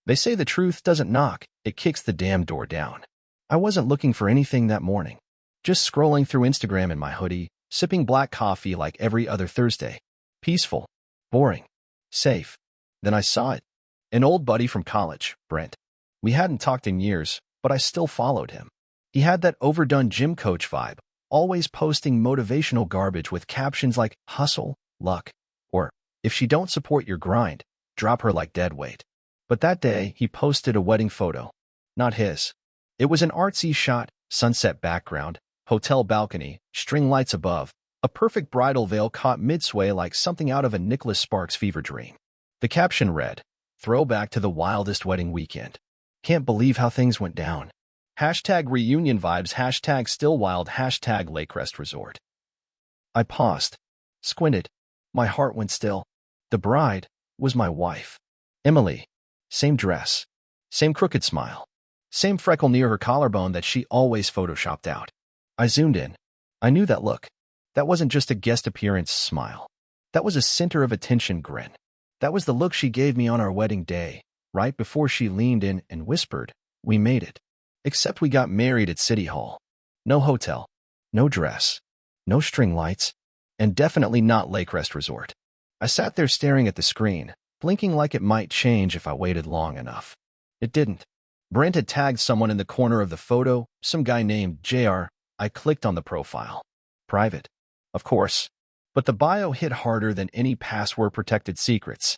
They say the truth doesn't knock, it kicks the damn door down. I wasn't looking for anything that morning. Just scrolling through Instagram in my hoodie, sipping black coffee like every other Thursday. Peaceful. Boring. Safe. Then I saw it. An old buddy from college, Brent. We hadn't talked in years, but I still followed him. He had that overdone gym coach vibe, always posting motivational garbage with captions like, hustle, luck, or, if she don't support your grind, drop her like dead weight. But that day, he posted a wedding photo. Not his. It was an artsy shot, sunset background, hotel balcony, string lights above, a perfect bridal veil caught mid-sway like something out of a Nicholas Sparks fever dream. The caption read, "Throwback to the wildest wedding weekend. Can't believe how things went down. Hashtag reunion vibes, hashtag still wild, hashtag Lakecrest Resort." I paused, squinted. My heart went still. The bride was my wife. Emily. Same dress. Same crooked smile. Same freckle near her collarbone that she always photoshopped out. I zoomed in. I knew that look. That wasn't just a guest appearance smile. That was a center of attention grin. That was the look she gave me on our wedding day, right before she leaned in and whispered, "We made it. Except we got married at City Hall. No hotel. No dress. No string lights. And definitely not Lakecrest Resort." I sat there staring at the screen, blinking like it might change if I waited long enough. It didn't. Brent had tagged someone in the corner of the photo, some guy named JR. I clicked on the profile. Private. Of course. But the bio hit harder than any password-protected secrets.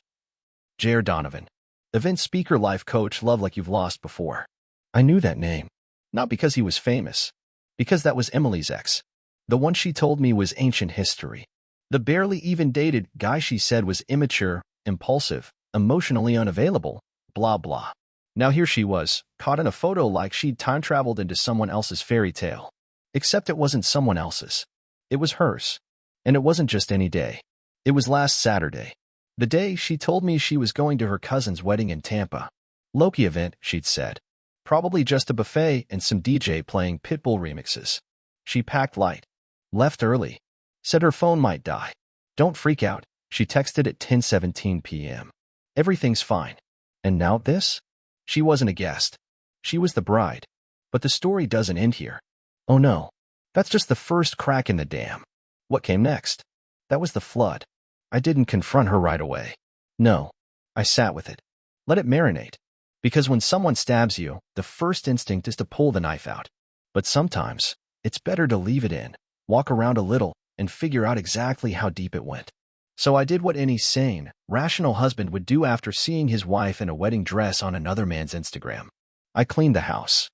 JR Donovan. Event speaker, life coach, love like you've lost before. I knew that name. Not because he was famous. Because that was Emily's ex. The one she told me was ancient history. The barely even dated guy she said was immature, impulsive, emotionally unavailable, blah blah. Now here she was, caught in a photo like she'd time-traveled into someone else's fairy tale. Except it wasn't someone else's. It was hers. And it wasn't just any day. It was last Saturday. The day she told me she was going to her cousin's wedding in Tampa. Loki event, she'd said. Probably just a buffet and some DJ playing Pitbull remixes. She packed light. Left early. Said her phone might die. Don't freak out, she texted at 10:17 p.m. Everything's fine. And now this? She wasn't a guest. She was the bride. But the story doesn't end here. Oh no. That's just the first crack in the dam. What came next? That was the flood. I didn't confront her right away. No. I sat with it. Let it marinate. Because when someone stabs you, the first instinct is to pull the knife out. But sometimes, it's better to leave it in, walk around a little, and figure out exactly how deep it went. So I did what any sane, rational husband would do after seeing his wife in a wedding dress on another man's Instagram. I cleaned the house.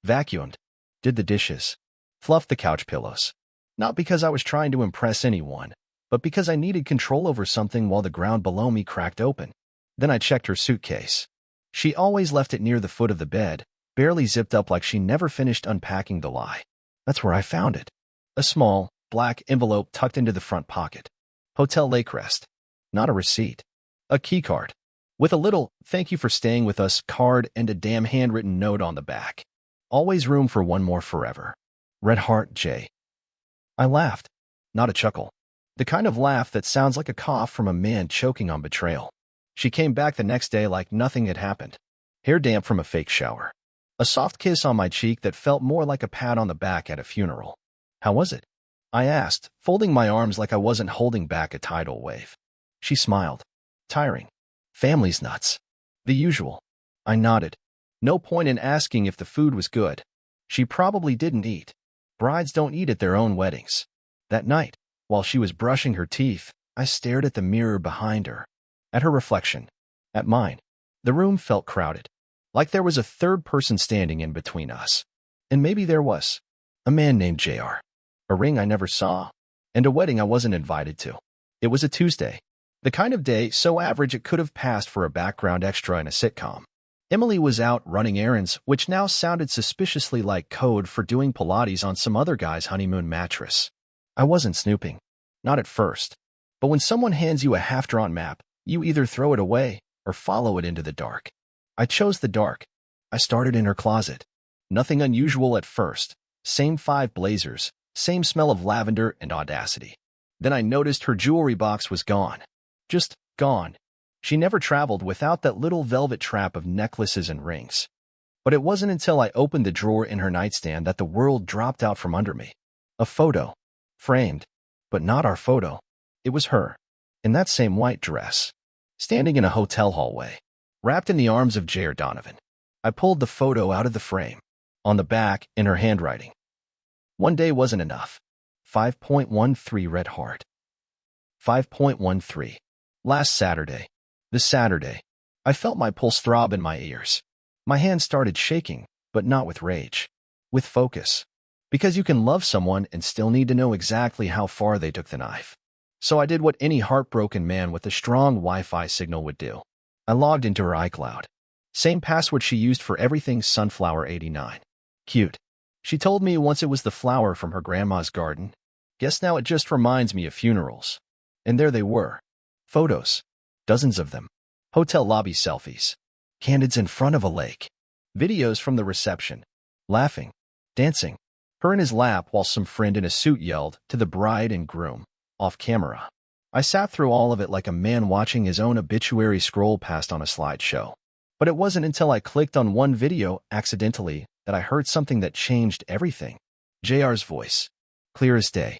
Vacuumed. Did the dishes. Fluffed the couch pillows. Not because I was trying to impress anyone, but because I needed control over something while the ground below me cracked open. Then I checked her suitcase. She always left it near the foot of the bed, barely zipped up like she never finished unpacking the lie. That's where I found it. A small, black envelope tucked into the front pocket. Hotel Lakecrest. Not a receipt. A keycard. With a little, "Thank you for staying with us" card and a damn handwritten note on the back. Always room for one more forever. Red Heart J. I laughed. Not a chuckle. The kind of laugh that sounds like a cough from a man choking on betrayal. She came back the next day like nothing had happened. Hair damp from a fake shower. A soft kiss on my cheek that felt more like a pat on the back at a funeral. How was it? I asked, folding my arms like I wasn't holding back a tidal wave. She smiled. Tiring. Family's nuts. The usual. I nodded. No point in asking if the food was good. She probably didn't eat. Brides don't eat at their own weddings. That night, while she was brushing her teeth, I stared at the mirror behind her. At her reflection. At mine. The room felt crowded. Like there was a third person standing in between us. And maybe there was. A man named JR. A ring I never saw. And a wedding I wasn't invited to. It was a Tuesday. The kind of day so average it could have passed for a background extra in a sitcom. Emily was out running errands, which now sounded suspiciously like code for doing Pilates on some other guy's honeymoon mattress. I wasn't snooping. Not at first. But when someone hands you a half-drawn map, you either throw it away or follow it into the dark. I chose the dark. I started in her closet. Nothing unusual at first. Same 5 blazers. Same smell of lavender and audacity. Then I noticed her jewelry box was gone. Just gone. She never traveled without that little velvet trap of necklaces and rings. But it wasn't until I opened the drawer in her nightstand that the world dropped out from under me. A photo. Framed. But not our photo. It was her. In that same white dress. Standing in a hotel hallway. Wrapped in the arms of J.R. Donovan. I pulled the photo out of the frame. On the back, in her handwriting. One day wasn't enough. 5.13 red heart. 5.13. Last Saturday. This Saturday. I felt my pulse throb in my ears. My hands started shaking, but not with rage. With focus. Because you can love someone and still need to know exactly how far they took the knife. So I did what any heartbroken man with a strong Wi-Fi signal would do. I logged into her iCloud. Same password she used for everything Sunflower89. Cute. She told me once it was the flower from her grandma's garden. Guess now it just reminds me of funerals. And there they were. Photos. Dozens of them. Hotel lobby selfies. Candids in front of a lake. Videos from the reception. Laughing. Dancing. Her in his lap while some friend in a suit yelled to the bride and groom. Off camera. I sat through all of it like a man watching his own obituary scroll past on a slideshow. But it wasn't until I clicked on one video accidentally that I heard something that changed everything. JR's voice. Clear as day.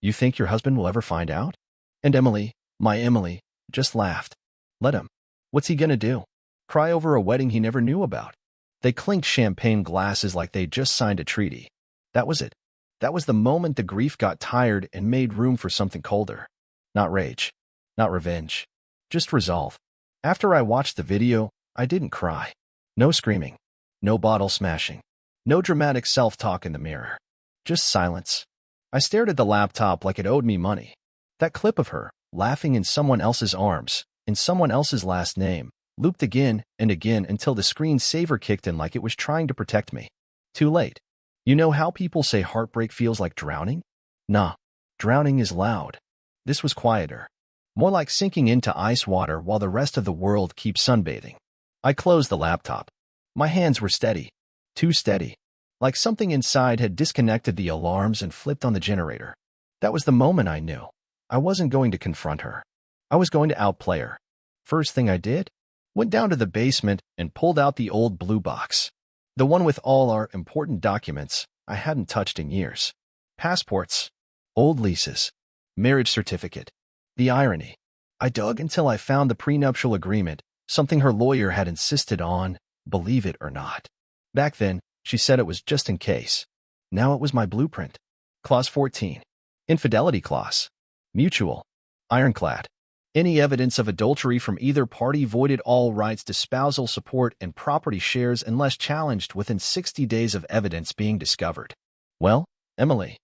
You think your husband will ever find out? And Emily, my Emily, just laughed. Let him. What's he gonna do? Cry over a wedding he never knew about? They clinked champagne glasses like they'd just signed a treaty. That was it. That was the moment the grief got tired and made room for something colder. Not rage. Not revenge. Just resolve. After I watched the video, I didn't cry. No screaming. No bottle smashing. No dramatic self-talk in the mirror. Just silence. I stared at the laptop like it owed me money. That clip of her, laughing in someone else's arms, in someone else's last name, looped again and again until the screensaver kicked in like it was trying to protect me. Too late. You know how people say heartbreak feels like drowning? Nah. Drowning is loud. This was quieter. More like sinking into ice water while the rest of the world keeps sunbathing. I closed the laptop. My hands were steady. Too steady. Like something inside had disconnected the alarms and flipped on the generator. That was the moment I knew. I wasn't going to confront her. I was going to outplay her. First thing I did? Went down to the basement and pulled out the old blue box. The one with all our important documents I hadn't touched in years. Passports. Old leases. Marriage certificate. The irony. I dug until I found the prenuptial agreement, something her lawyer had insisted on, believe it or not. Back then, she said it was just in case. Now it was my blueprint. Clause 14. Infidelity clause. Mutual. Ironclad. Any evidence of adultery from either party voided all rights to spousal support and property shares unless challenged within 60 days of evidence being discovered. Well, Emily.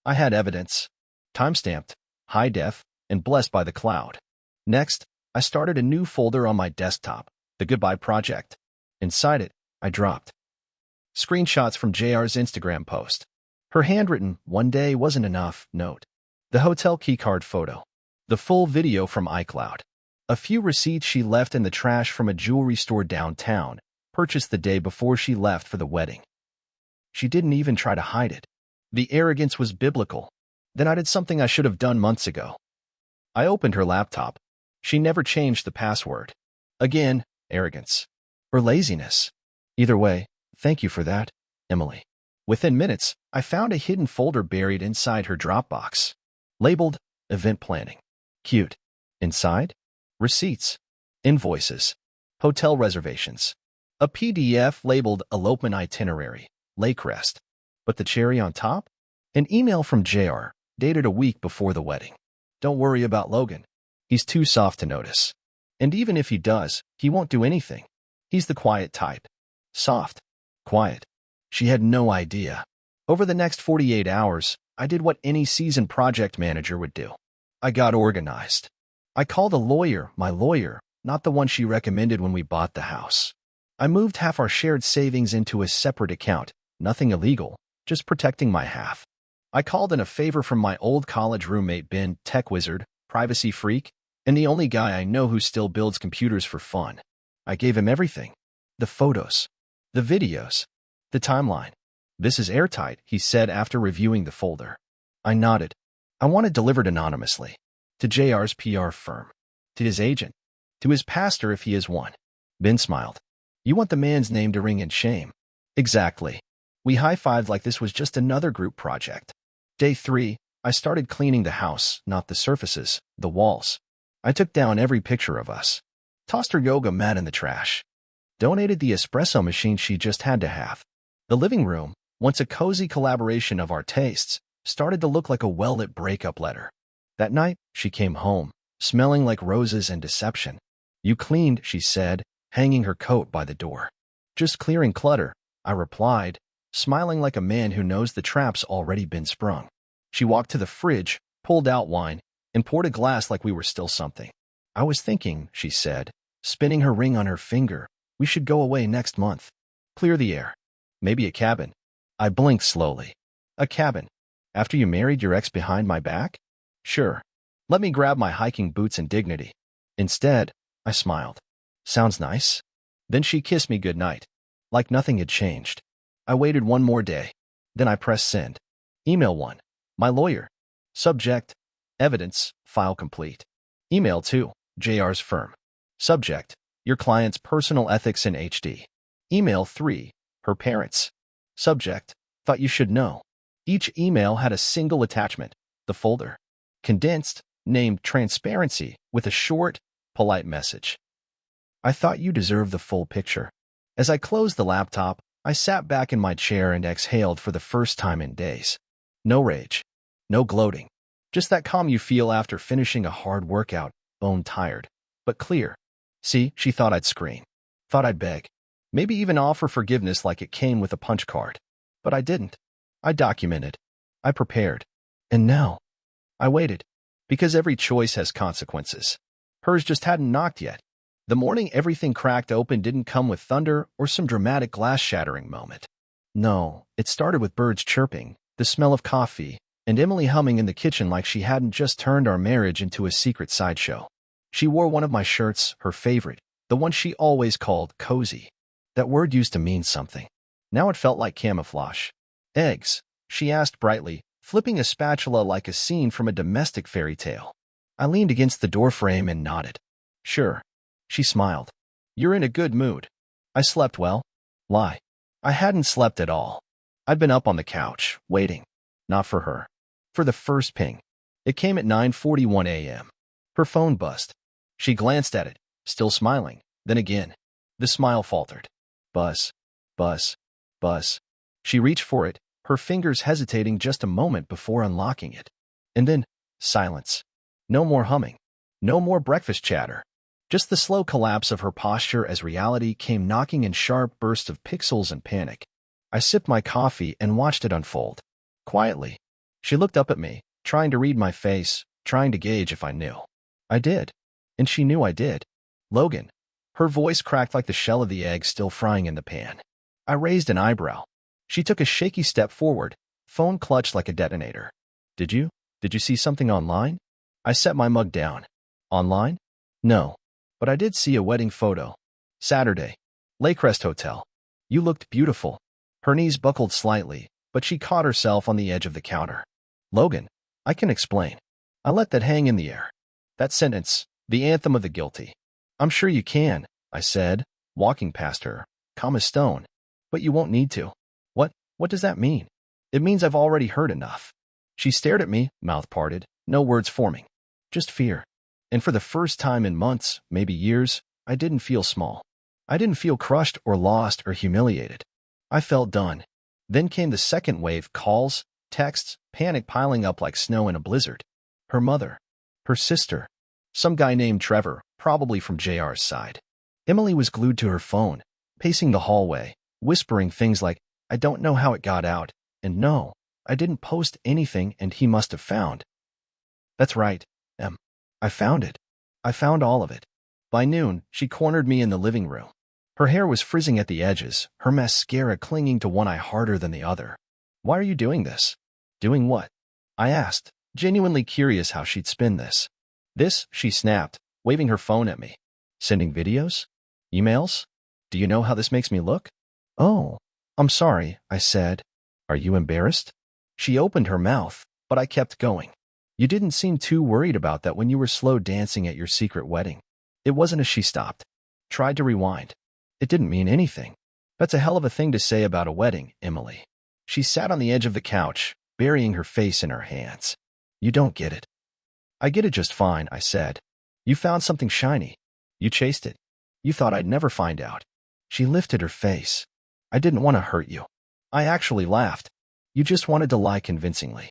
I had evidence. Timestamped, high def, and blessed by the cloud. Next, I started a new folder on my desktop, the Goodbye Project. Inside it, I dropped screenshots from JR's Instagram post. Her handwritten, "One day wasn't enough" note. The hotel keycard photo. The full video from iCloud. A few receipts she left in the trash from a jewelry store downtown, purchased the day before she left for the wedding. She didn't even try to hide it. The arrogance was biblical. Then I did something I should have done months ago. I opened her laptop. She never changed the password. Again, arrogance. Or laziness. Either way, thank you for that, Emily. Within minutes, I found a hidden folder buried inside her Dropbox. Labeled, Event Planning. Cute. Inside? Receipts. Invoices. Hotel reservations. A PDF labeled Elopement Itinerary. Lake Rest. But the cherry on top? An email from JR, dated a week before the wedding. Don't worry about Logan. He's too soft to notice. And even if he does, he won't do anything. He's the quiet type. Soft. Quiet. She had no idea. Over the next 48 hours, I did what any seasoned project manager would do. I got organized. I called a lawyer, my lawyer, not the one she recommended when we bought the house. I moved half our shared savings into a separate account, nothing illegal, just protecting my half. I called in a favor from my old college roommate Ben, tech wizard, privacy freak, and the only guy I know who still builds computers for fun. I gave him everything. The photos. The videos. The timeline. This is airtight, he said after reviewing the folder. I nodded. I want it delivered anonymously. To JR's PR firm. To his agent. To his pastor if he is one. Ben smiled. You want the man's name to ring in shame. Exactly. We high-fived like this was just another group project. Day 3, I started cleaning the house, not the surfaces, the walls. I took down every picture of us. Tossed her yoga mat in the trash. Donated the espresso machine she just had to have. The living room, once a cozy collaboration of our tastes, started to look like a well-lit breakup letter. That night, she came home, smelling like roses and deception. You cleaned, she said, hanging her coat by the door. Just clearing clutter, I replied, smiling like a man who knows the trap's already been sprung. She walked to the fridge, pulled out wine, and poured a glass like we were still something. I was thinking, she said, spinning her ring on her finger, we should go away next month. Clear the air. Maybe a cabin. I blinked slowly. A cabin? After you married your ex behind my back? Sure. Let me grab my hiking boots and dignity. Instead, I smiled. Sounds nice. Then she kissed me goodnight. Like nothing had changed. I waited one more day. Then I pressed send. Email 1. My lawyer. Subject. Evidence. File complete. Email 2. JR's firm. Subject. Your client's personal ethics in HD. Email 3. Her parents. Subject. Thought you should know. Each email had a single attachment, the folder. Condensed, named Transparency, with a short, polite message. I thought you deserved the full picture. As I closed the laptop, I sat back in my chair and exhaled for the first time in days. No rage. No gloating. Just that calm you feel after finishing a hard workout, bone-tired, but clear. See, she thought I'd scream. Thought I'd beg. Maybe even offer forgiveness like it came with a punch card. But I didn't. I documented. I prepared. And now, I waited. Because every choice has consequences. Hers just hadn't knocked yet. The morning everything cracked open didn't come with thunder or some dramatic glass-shattering moment. No, it started with birds chirping, the smell of coffee, and Emily humming in the kitchen like she hadn't just turned our marriage into a secret sideshow. She wore one of my shirts, her favorite, the one she always called cozy. That word used to mean something. Now it felt like camouflage. Eggs, she asked brightly, flipping a spatula like a scene from a domestic fairy tale. I leaned against the doorframe and nodded. Sure. She smiled. You're in a good mood. I slept well. Lie. I hadn't slept at all. I'd been up on the couch, waiting. Not for her. For the first ping. It came at 9:41 a.m. Her phone buzzed. She glanced at it, still smiling. Then again. The smile faltered. Buzz. Buzz. Buzz. She reached for it, her fingers hesitating just a moment before unlocking it. And then, silence. No more humming. No more breakfast chatter. Just the slow collapse of her posture as reality came knocking in sharp bursts of pixels and panic. I sipped my coffee and watched it unfold. Quietly. She looked up at me, trying to read my face, trying to gauge if I knew. I did. And she knew I did. Logan. Her voice cracked like the shell of the egg still frying in the pan. I raised an eyebrow. She took a shaky step forward, phone clutched like a detonator. Did you see something online? I set my mug down. Online? No. But I did see a wedding photo. Saturday. Lakecrest Hotel. You looked beautiful. Her knees buckled slightly, but she caught herself on the edge of the counter. Logan, I can explain. I let that hang in the air. That sentence, the anthem of the guilty. I'm sure you can, I said, walking past her, calm as stone. But you won't need to. What does that mean? It means I've already heard enough. She stared at me, mouth parted, no words forming. Just fear. And for the first time in months, maybe years, I didn't feel small. I didn't feel crushed or lost or humiliated. I felt done. Then came the second wave, calls, texts, panic piling up like snow in a blizzard. Her mother. Her sister. Some guy named Trevor, probably from JR's side. Emily was glued to her phone, pacing the hallway, whispering things like, I don't know how it got out, and no, I didn't post anything and he must have found. That's right, Em. I found it. I found all of it. By noon, she cornered me in the living room. Her hair was frizzing at the edges, her mascara clinging to one eye harder than the other. Why are you doing this? Doing what? I asked, genuinely curious how she'd spin this. This, she snapped, waving her phone at me. Sending videos? Emails? Do you know how this makes me look? Oh. I'm sorry, I said. Are you embarrassed? She opened her mouth, but I kept going. You didn't seem too worried about that when you were slow dancing at your secret wedding. It wasn't as she stopped. Tried to rewind. It didn't mean anything. That's a hell of a thing to say about a wedding, Emily. She sat on the edge of the couch, burying her face in her hands. You don't get it. I get it just fine, I said. You found something shiny. You chased it. You thought I'd never find out. She lifted her face. I didn't want to hurt you. I actually laughed. You just wanted to lie convincingly.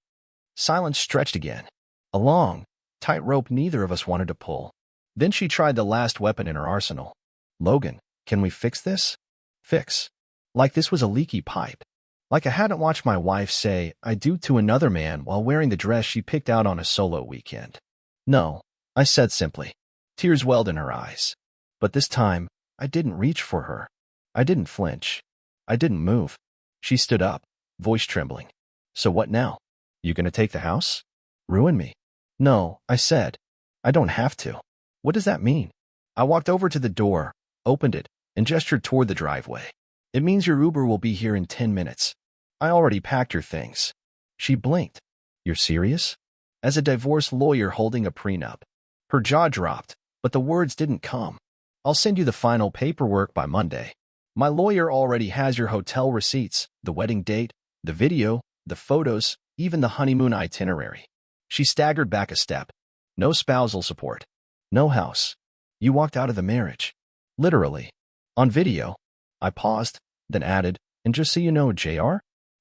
Silence stretched again. A long, tight rope neither of us wanted to pull. Then she tried the last weapon in her arsenal. Logan, can we fix this? Fix. Like this was a leaky pipe. Like I hadn't watched my wife say I do to another man while wearing the dress she picked out on a solo weekend. No, I said simply. Tears welled in her eyes. But this time, I didn't reach for her. I didn't flinch. I didn't move. She stood up, voice trembling. So what now? You gonna take the house? Ruin me? No, I said. I don't have to. What does that mean? I walked over to the door, opened it, and gestured toward the driveway. It means your Uber will be here in 10 minutes. I already packed your things. She blinked. You're serious? As a divorce lawyer holding a prenup. Her jaw dropped, but the words didn't come. I'll send you the final paperwork by Monday. My lawyer already has your hotel receipts, the wedding date, the video, the photos, even the honeymoon itinerary. She staggered back a step. No spousal support. No house. You walked out of the marriage. Literally. On video. I paused, then added, and just so you know, JR,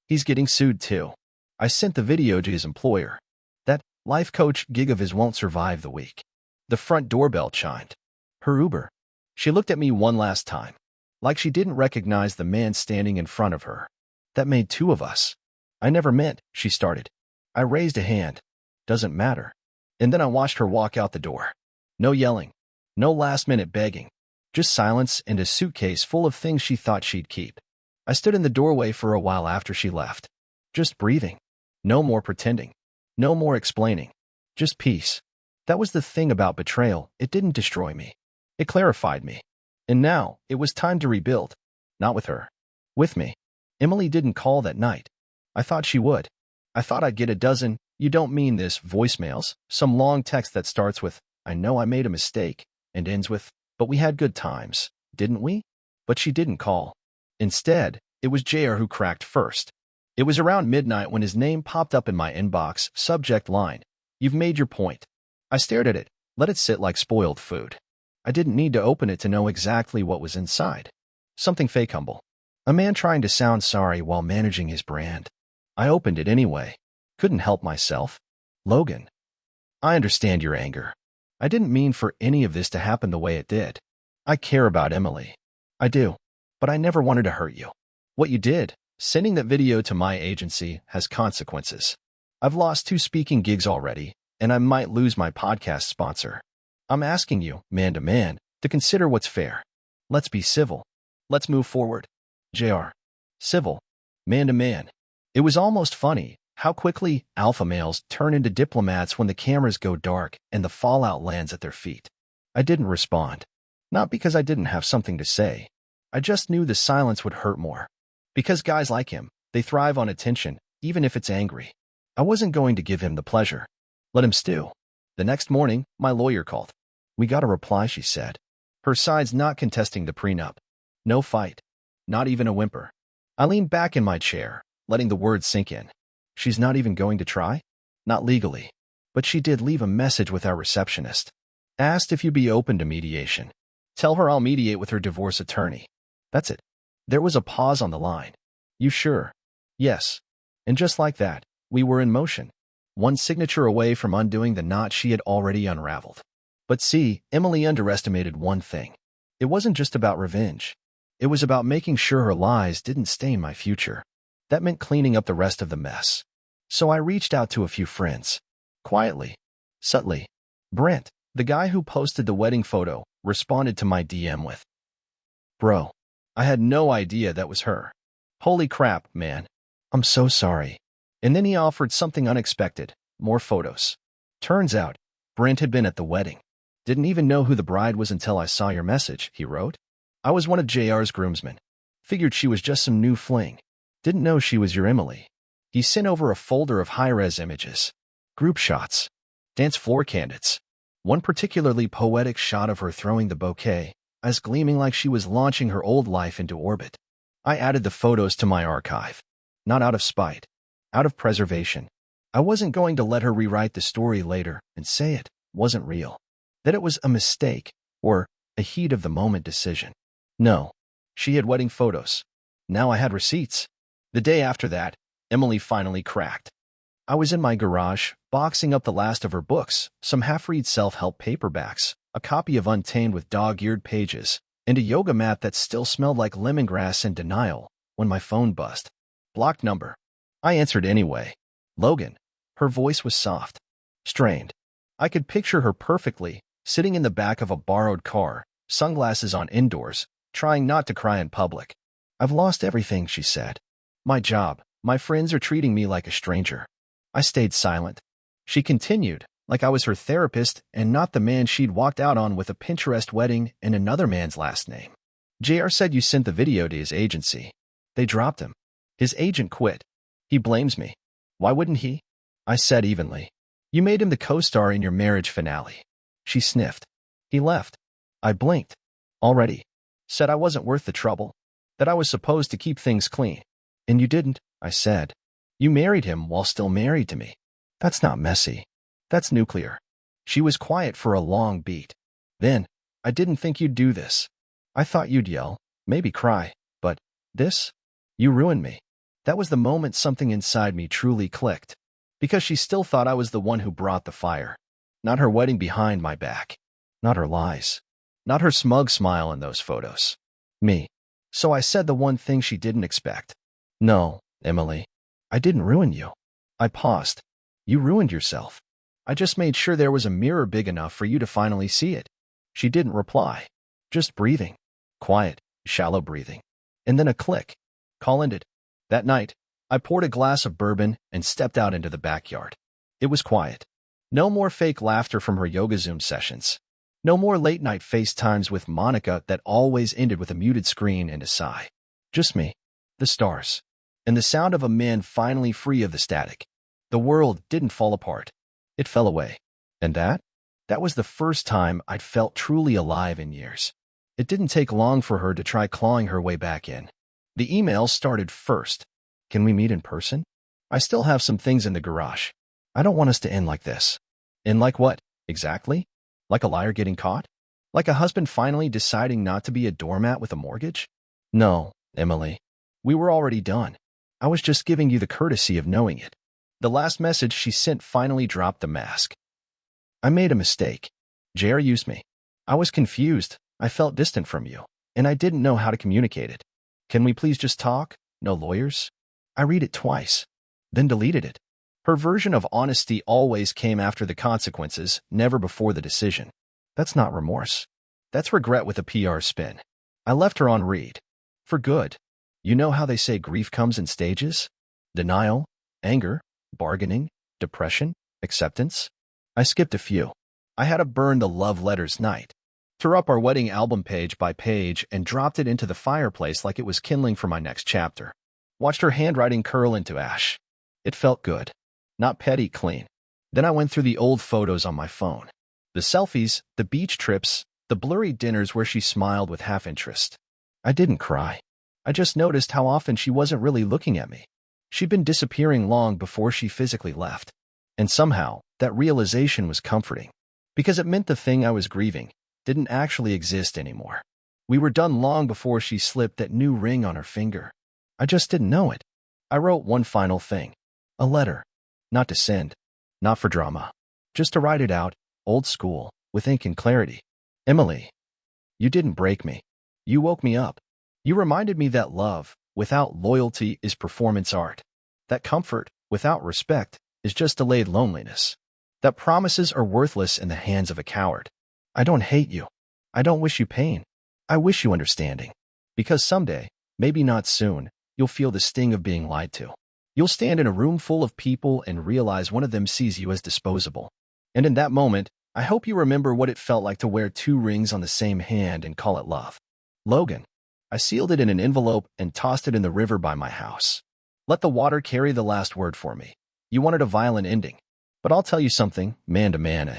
he's getting sued too. I sent the video to his employer. That life coach gig of his won't survive the week. The front doorbell chimed. Her Uber. She looked at me one last time, like she didn't recognize the man standing in front of her. That made two of us. I never meant, she started. I raised a hand. Doesn't matter. And then I watched her walk out the door. No yelling. No last-minute begging. Just silence and a suitcase full of things she thought she'd keep. I stood in the doorway for a while after she left. Just breathing. No more pretending. No more explaining. Just peace. That was the thing about betrayal. It didn't destroy me. It clarified me. And now, it was time to rebuild. Not with her. With me. Emily didn't call that night. I thought she would. I thought I'd get a dozen, you don't mean this, voicemails, some long text that starts with, I know I made a mistake, and ends with, but we had good times, didn't we? But she didn't call. Instead, it was JR who cracked first. It was around midnight when his name popped up in my inbox, subject line, You've made your point. I stared at it, let it sit like spoiled food. I didn't need to open it to know exactly what was inside. Something fake humble. A man trying to sound sorry while managing his brand. I opened it anyway. Couldn't help myself. Logan. I understand your anger. I didn't mean for any of this to happen the way it did. I care about Emily. I do. But I never wanted to hurt you. What you did, sending that video to my agency, has consequences. I've lost 2 speaking gigs already, and I might lose my podcast sponsor. I'm asking you, man to man, to consider what's fair. Let's be civil. Let's move forward. JR. Civil. Man to man. It was almost funny how quickly alpha males turn into diplomats when the cameras go dark and the fallout lands at their feet. I didn't respond. Not because I didn't have something to say. I just knew the silence would hurt more. Because guys like him, they thrive on attention, even if it's angry. I wasn't going to give him the pleasure. Let him stew. The next morning, my lawyer called. We got a reply, she said. Her side's not contesting the prenup. No fight. Not even a whimper. I leaned back in my chair, letting the words sink in. She's not even going to try? Not legally. But she did leave a message with our receptionist. Asked if you'd be open to mediation. Tell her I'll mediate with her divorce attorney. That's it. There was a pause on the line. You sure? Yes. And just like that, we were in motion. One signature away from undoing the knot she had already unraveled. But see, Emily underestimated one thing. It wasn't just about revenge. It was about making sure her lies didn't stain my future. That meant cleaning up the rest of the mess. So I reached out to a few friends. Quietly. Subtly. Brent, the guy who posted the wedding photo, responded to my DM with, Bro, I had no idea that was her. Holy crap, man. I'm so sorry. And then he offered something unexpected, more photos. Turns out, Brent had been at the wedding. Didn't even know who the bride was until I saw your message, he wrote. I was one of JR's groomsmen. Figured she was just some new fling. Didn't know she was your Emily. He sent over a folder of high-res images. Group shots. Dance floor candidates. One particularly poetic shot of her throwing the bouquet, eyes gleaming like she was launching her old life into orbit. I added the photos to my archive. Not out of spite. Out of preservation. I wasn't going to let her rewrite the story later and say it wasn't real. That it was a mistake, or a heat-of-the-moment decision. No. She had wedding photos. Now I had receipts. The day after that, Emily finally cracked. I was in my garage, boxing up the last of her books, some half-read self-help paperbacks, a copy of Untamed with dog-eared pages, and a yoga mat that still smelled like lemongrass and denial, when my phone buzzed. Blocked number. I answered anyway. Logan. Her voice was soft. Strained. I could picture her perfectly, sitting in the back of a borrowed car, sunglasses on indoors, trying not to cry in public. I've lost everything, she said. My job. My friends are treating me like a stranger. I stayed silent. She continued, like I was her therapist and not the man she'd walked out on with a Pinterest wedding and another man's last name. JR said you sent the video to his agency. They dropped him. His agent quit. He blames me. Why wouldn't he? I said evenly. You made him the co-star in your marriage finale. She sniffed. He left. I blinked. Already. Said I wasn't worth the trouble. That I was supposed to keep things clean. And you didn't, I said. You married him while still married to me. That's not messy. That's nuclear. She was quiet for a long beat. Then, I didn't think you'd do this. I thought you'd yell, maybe cry, but this? You ruined me. That was the moment something inside me truly clicked. Because she still thought I was the one who brought the fire. Not her wedding behind my back. Not her lies. Not her smug smile in those photos. Me. So I said the one thing she didn't expect. No, Emily. I didn't ruin you. I paused. You ruined yourself. I just made sure there was a mirror big enough for you to finally see it. She didn't reply. Just breathing. Quiet, shallow breathing. And then a click. Call ended. That night, I poured a glass of bourbon and stepped out into the backyard. It was quiet. No more fake laughter from her yoga Zoom sessions. No more late-night FaceTimes with Monica that always ended with a muted screen and a sigh. Just me, the stars, and the sound of a man finally free of the static. The world didn't fall apart. It fell away. And that was the first time I'd felt truly alive in years. It didn't take long for her to try clawing her way back in. The email started first. Can we meet in person? I still have some things in the garage. I don't want us to end like this. End like what, exactly? Like a liar getting caught? Like a husband finally deciding not to be a doormat with a mortgage? No, Emily. We were already done. I was just giving you the courtesy of knowing it. The last message she sent finally dropped the mask. I made a mistake. JR used me. I was confused. I felt distant from you, and I didn't know how to communicate it. Can we please just talk? No lawyers? I read it twice, then deleted it. Her version of honesty always came after the consequences, never before the decision. That's not remorse. That's regret with a PR spin. I left her on read. For good. You know how they say grief comes in stages? Denial, anger, bargaining, depression, acceptance? I skipped a few. I had to burn the love letters night. Tore up our wedding album page by page and dropped it into the fireplace like it was kindling for my next chapter. Watched her handwriting curl into ash. It felt good. Not petty, clean. Then I went through the old photos on my phone. The selfies, the beach trips, the blurry dinners where she smiled with half-interest. I didn't cry. I just noticed how often she wasn't really looking at me. She'd been disappearing long before she physically left. And somehow, that realization was comforting. Because it meant the thing I was grieving didn't actually exist anymore. We were done long before she slipped that new ring on her finger. I just didn't know it. I wrote one final thing. A letter. Not to send. Not for drama. Just to write it out, old school, with ink and clarity. Emily, you didn't break me. You woke me up. You reminded me that love, without loyalty, is performance art. That comfort, without respect, is just delayed loneliness. That promises are worthless in the hands of a coward. I don't hate you. I don't wish you pain. I wish you understanding. Because someday, maybe not soon, you'll feel the sting of being lied to. You'll stand in a room full of people and realize one of them sees you as disposable. And in that moment, I hope you remember what it felt like to wear 2 rings on the same hand and call it love. Logan. I sealed it in an envelope and tossed it in the river by my house. Let the water carry the last word for me. You wanted a violent ending. But I'll tell you something, man to man,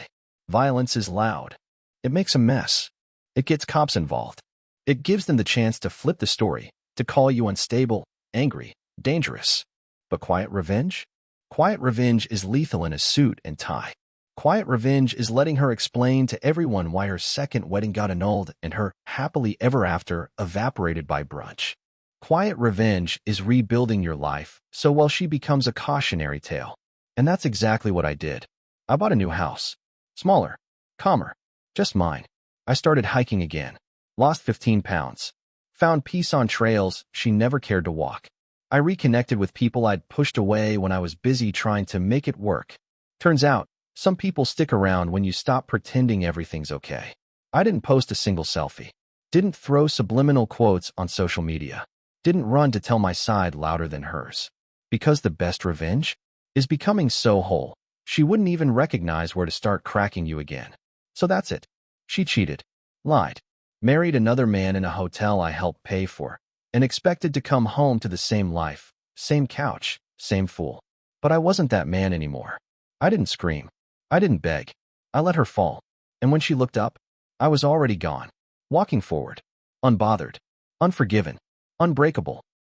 Violence is loud. It makes a mess. It gets cops involved. It gives them the chance to flip the story, to call you unstable, angry, dangerous. But quiet revenge? Quiet revenge is lethal in a suit and tie. Quiet revenge is letting her explain to everyone why her second wedding got annulled and her happily ever after evaporated by brunch. Quiet revenge is rebuilding your life so well she becomes a cautionary tale. And that's exactly what I did. I bought a new house. Smaller. Calmer. Just mine. I started hiking again. Lost 15 pounds. Found peace on trails she never cared to walk. I reconnected with people I'd pushed away when I was busy trying to make it work. Turns out, some people stick around when you stop pretending everything's okay. I didn't post a single selfie. Didn't throw subliminal quotes on social media. Didn't run to tell my side louder than hers. Because the best revenge is becoming so whole, she wouldn't even recognize where to start cracking you again. So that's it. She cheated, lied, married another man in a hotel I helped pay for, and expected to come home to the same life, same couch, same fool. But I wasn't that man anymore. I didn't scream. I didn't beg. I let her fall. And when she looked up, I was already gone, walking forward, unbothered, unforgiven, unbreakable.